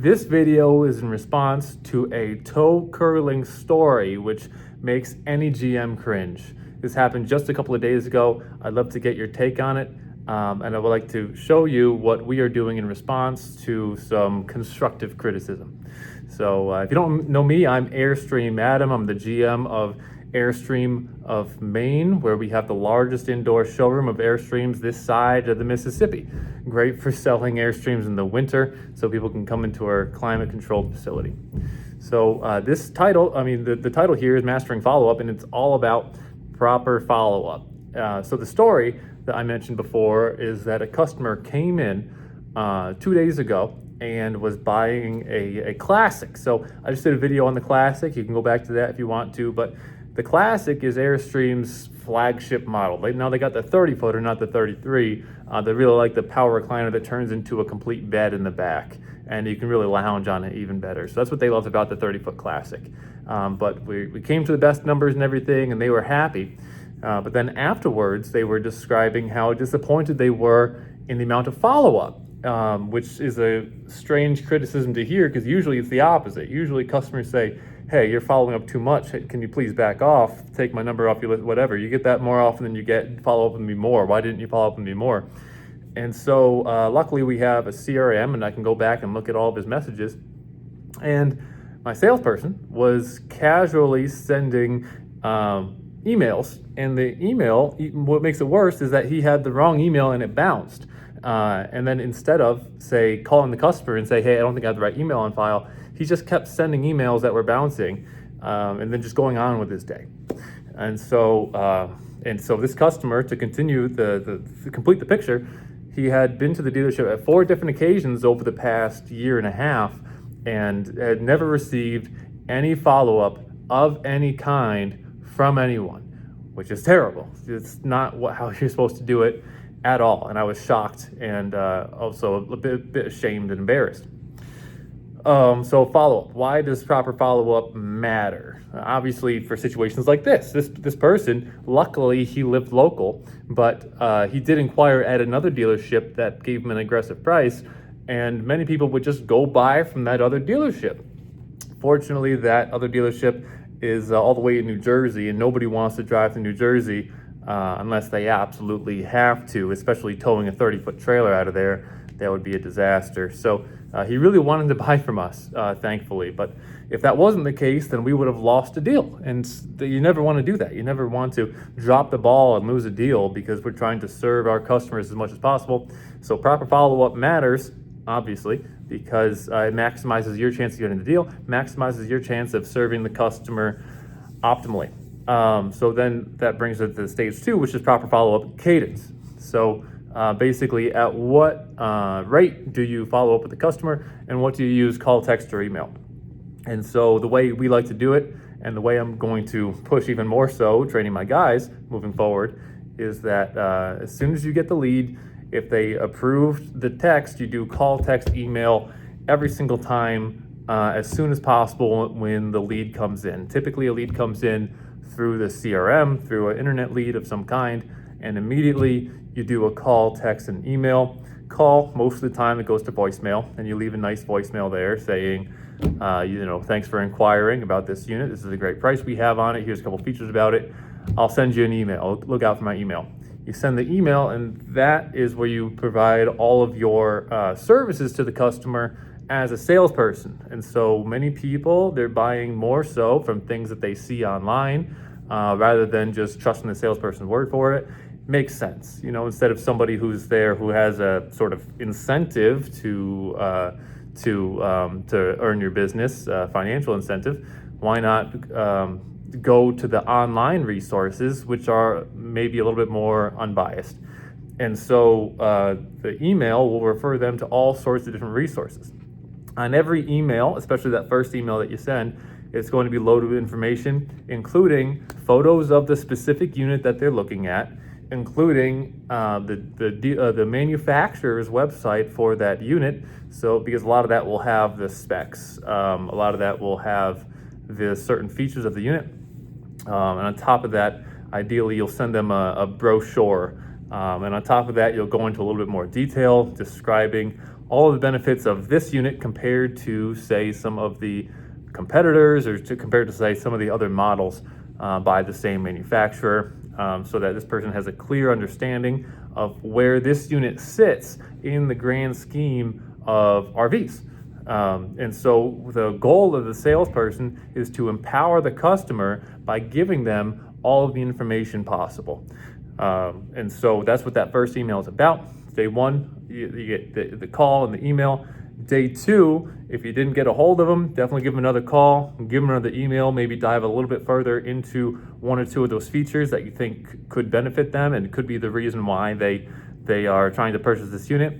This video is in response to a toe curling story which makes any GM cringe. This happened just a couple of days ago. I'd love to get your take on it, and I would like to show you what we are doing in response to some constructive criticism. So if you don't know me, I'm Airstream Adam. I'm the GM of Airstream of Maine, where we have the largest indoor showroom of Airstreams this side of the Mississippi. Great for selling Airstreams in the winter so people can come into our climate controlled facility. So this title, the title here is Mastering Follow-Up, and it's all about proper follow-up. So the story that I mentioned before is that a customer came in 2 days ago and was buying a Classic. So I just did a video on the Classic. You can go back to that if you want to, but the Classic is Airstream's flagship model. Now they got the 30-footer, not the 33. They really like the power recliner that turns into a complete bed in the back, and you can really lounge on it even better. So that's what they loved about the 30-foot Classic. But we came to the best numbers and everything, and they were happy. But then afterwards, they were describing how disappointed they were in the amount of follow-up, which is a strange criticism to hear, because usually it's the opposite. Usually customers say, hey, you're following up too much. Hey, can you please back off? Take my number off your list, whatever. You get that more often than you get follow up with me more. Why didn't you follow up with me more? And so luckily we have a CRM, and I can go back and look at all of his messages. And my salesperson was casually sending emails, and the email, what makes it worse is that he had the wrong email and it bounced. And then instead of, say, calling the customer and say, hey, I don't think I have the right email on file, he just kept sending emails that were bouncing, and then just going on with his day. And so this customer, to continue to complete the picture, he had been to the dealership at 4 different occasions over the past year and a half, and had never received any follow-up of any kind from anyone, which is terrible. It's not how you're supposed to do it at all. And I was shocked and also a bit ashamed and embarrassed. So follow-up. Why does proper follow-up matter? Obviously, for situations like this person, luckily he lived local, but he did inquire at another dealership that gave him an aggressive price, and many people would just go buy from that other dealership. Fortunately, that other dealership is all the way in New Jersey, and nobody wants to drive to New Jersey unless they absolutely have to, especially towing a 30-foot trailer out of there. That would be a disaster. So he really wanted to buy from us, thankfully. But if that wasn't the case, then we would have lost a deal. And you never want to do that. You never want to drop the ball and lose a deal, because we're trying to serve our customers as much as possible. So proper follow-up matters, obviously, because it maximizes your chance of getting the deal, maximizes your chance of serving the customer optimally. So then that brings us to stage 2, which is proper follow-up cadence. So basically, at what rate do you follow up with the customer, and what do you use, call, text, or email? And so the way we like to do it, and the way I'm going to push even more so, training my guys moving forward, is that as soon as you get the lead, if they approved the text, you do call, text, email every single time as soon as possible when the lead comes in. Typically, a lead comes in through the CRM, through an internet lead of some kind, and immediately you do a call, text, and email. Call, most of the time it goes to voicemail, and you leave a nice voicemail there saying, thanks for inquiring about this unit. This is a great price we have on it. Here's a couple features about it. I'll send you an email. Look out for my email. You send the email, and that is where you provide all of your services to the customer as a salesperson. And so many people, they're buying more so from things that they see online rather than just trusting the salesperson's word for it. Makes sense, instead of somebody who's there who has a sort of incentive to earn your business, financial incentive. Why not go to the online resources, which are maybe a little bit more unbiased? And so the email will refer them to all sorts of different resources. On every email, especially that first email that you send, it's going to be loaded with information, including photos of the specific unit that they're looking at, including the manufacturer's website for that unit. So because a lot of that will have the specs, a lot of that will have the certain features of the unit, and on top of that, ideally you'll send them a brochure, and on top of that you'll go into a little bit more detail describing all of the benefits of this unit compared to, say, some of the competitors, or compared to, say, some of the other models by the same manufacturer, so that this person has a clear understanding of where this unit sits in the grand scheme of RVs. And so the goal of the salesperson is to empower the customer by giving them all of the information possible. And so that's what that first email is about. Day one, you get the call and the email. Day two, if you didn't get a hold of them, definitely give them another call, give them another email, maybe dive a little bit further into one or two of those features that you think could benefit them and could be the reason why they are trying to purchase this unit.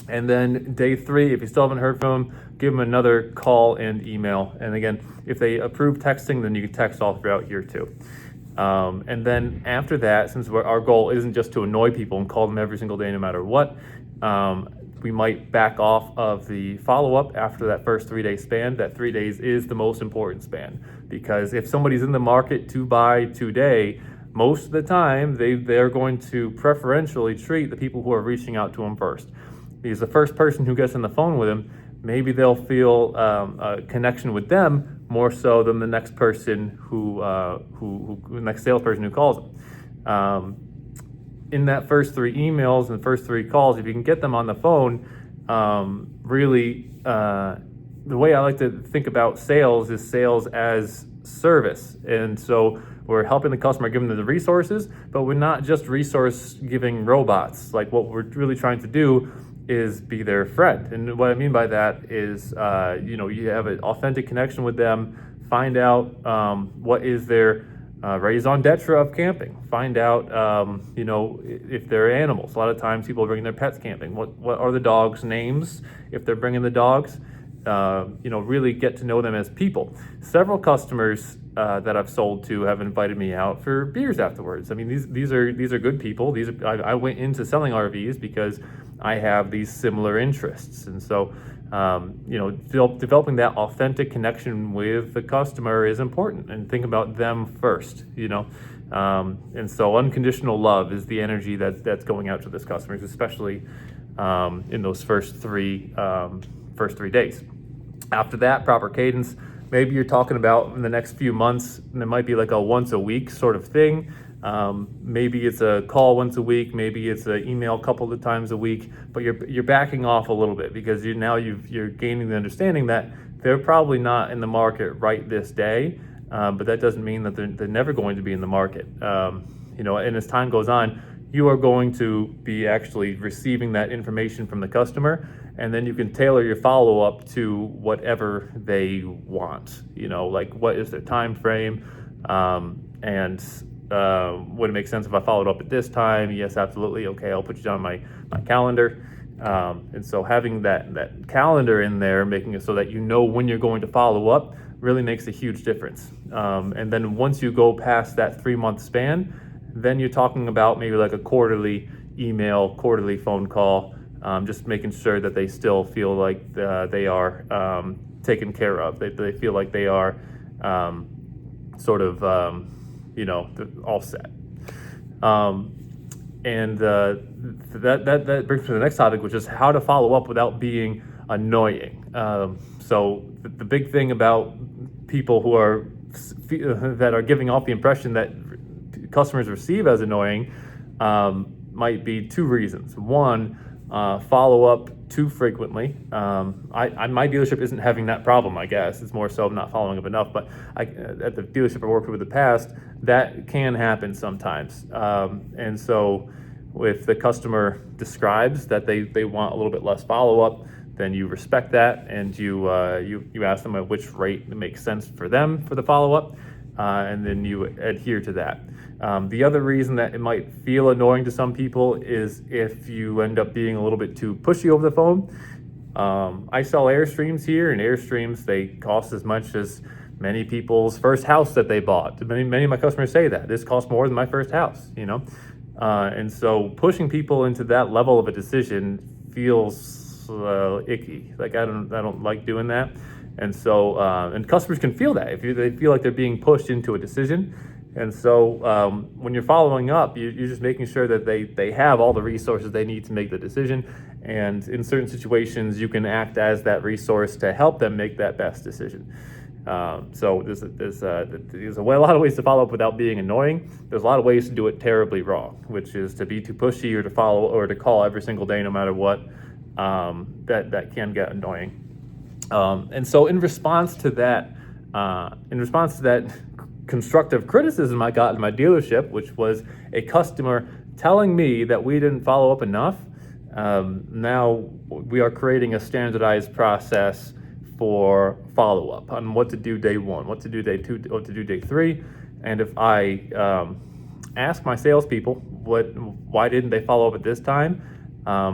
And then day three, if you still haven't heard from them, give them another call and email. And again, if they approve texting, then you can text all throughout year two. And then after that, since our goal isn't just to annoy people and call them every single day no matter what, we might back off of the follow-up after that first 3-day span. That 3 days is the most important span, because if somebody's in the market to buy today, most of the time they're going to preferentially treat the people who are reaching out to them first. Because the first person who gets on the phone with them, maybe they'll feel a connection with them more so than the next person the next salesperson who calls them. In that first 3 emails and first 3 calls, if you can get them on the phone, really, the way I like to think about sales is sales as service. And so we're helping the customer, giving them the resources, but we're not just resource giving robots. Like, what we're really trying to do is be their friend. And what I mean by that is, you have an authentic connection with them, find out what is their raison d'etre of camping. Find out, if they're animals. A lot of times people bring their pets camping. What are the dogs' names if they're bringing the dogs? Really get to know them as people. Several customers that I've sold to have invited me out for beers afterwards. I mean, these are good people. I went into selling RVs because I have these similar interests, and so developing that authentic connection with the customer is important, and think about them first. And so unconditional love is the energy that's going out to this customers, especially in those first three days. After that, proper cadence. Maybe you're talking about in the next few months, and it might be like a once a week sort of thing. Maybe it's a call once a week, maybe it's an email a couple of times a week, but you're backing off a little bit, because you're gaining the understanding that they're probably not in the market right this day, but that doesn't mean that they're never going to be in the market. And as time goes on, you are going to be actually receiving that information from the customer, and then you can tailor your follow-up to whatever they want. Like, what is their time frame, and would it make sense if I followed up at this time? Yes, absolutely. Okay, I'll put you down my calendar. And so having that calendar in there, making it so that you know when you're going to follow up, really makes a huge difference. And then once you go past that 3-month span, then you're talking about maybe like a quarterly email, quarterly phone call, just making sure that they still feel like they are taken care of. They feel like they are they're all set. And that brings me to the next topic, which is how to follow up without being annoying. So the big thing about people that are giving off the impression that customers receive as annoying might be 2 reasons. One, follow up too frequently. My dealership isn't having that problem, I guess. It's more so not following up enough. But at the dealership I worked with in the past, that can happen sometimes. And so if the customer describes that they want a little bit less follow up, then you respect that, and you ask them at which rate it makes sense for them for the follow up, and then you adhere to that. The other reason that it might feel annoying to some people is if you end up being a little bit too pushy over the phone. I sell Airstreams here, and Airstreams, they cost as much as many people's first house that they bought. Many of my customers say that this costs more than my first house, and so pushing people into that level of a decision feels icky. Like, I don't like doing that. And so and customers can feel that if they feel like they're being pushed into a decision. And so when you're following up, you're just making sure that they have all the resources they need to make the decision. And in certain situations, you can act as that resource to help them make that best decision. So there's a lot of ways to follow up without being annoying. There's a lot of ways to do it terribly wrong, which is to be too pushy or to follow or to call every single day, no matter what. That can get annoying. And so in response to that constructive criticism I got in my dealership, which was a customer telling me that we didn't follow up enough, now we are creating a standardized process for follow-up on what to do day one, what to do day two, what to do day three. And if I ask my salespeople why didn't they follow up at this time,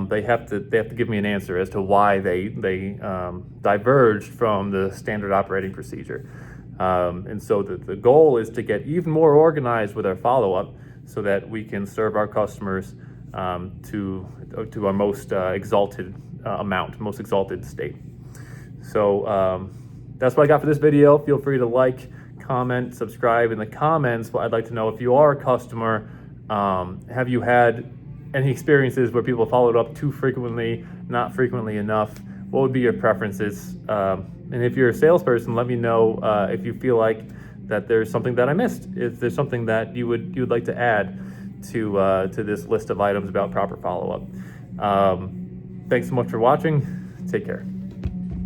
they have to give me an answer as to why they diverged from the standard operating procedure. And so the goal is to get even more organized with our follow-up so that we can serve our customers to our most exalted most exalted state. So that's what I got for this video. Feel free to like, comment, subscribe. In the comments, I'd like to know, if you are a customer, have you had any experiences where people followed up too frequently, not frequently enough? What would be your preferences? And if you're a salesperson, let me know if you feel like that there's something that I missed. If there's something that you would like to add to this list of items about proper follow-up. Thanks so much for watching. Take care.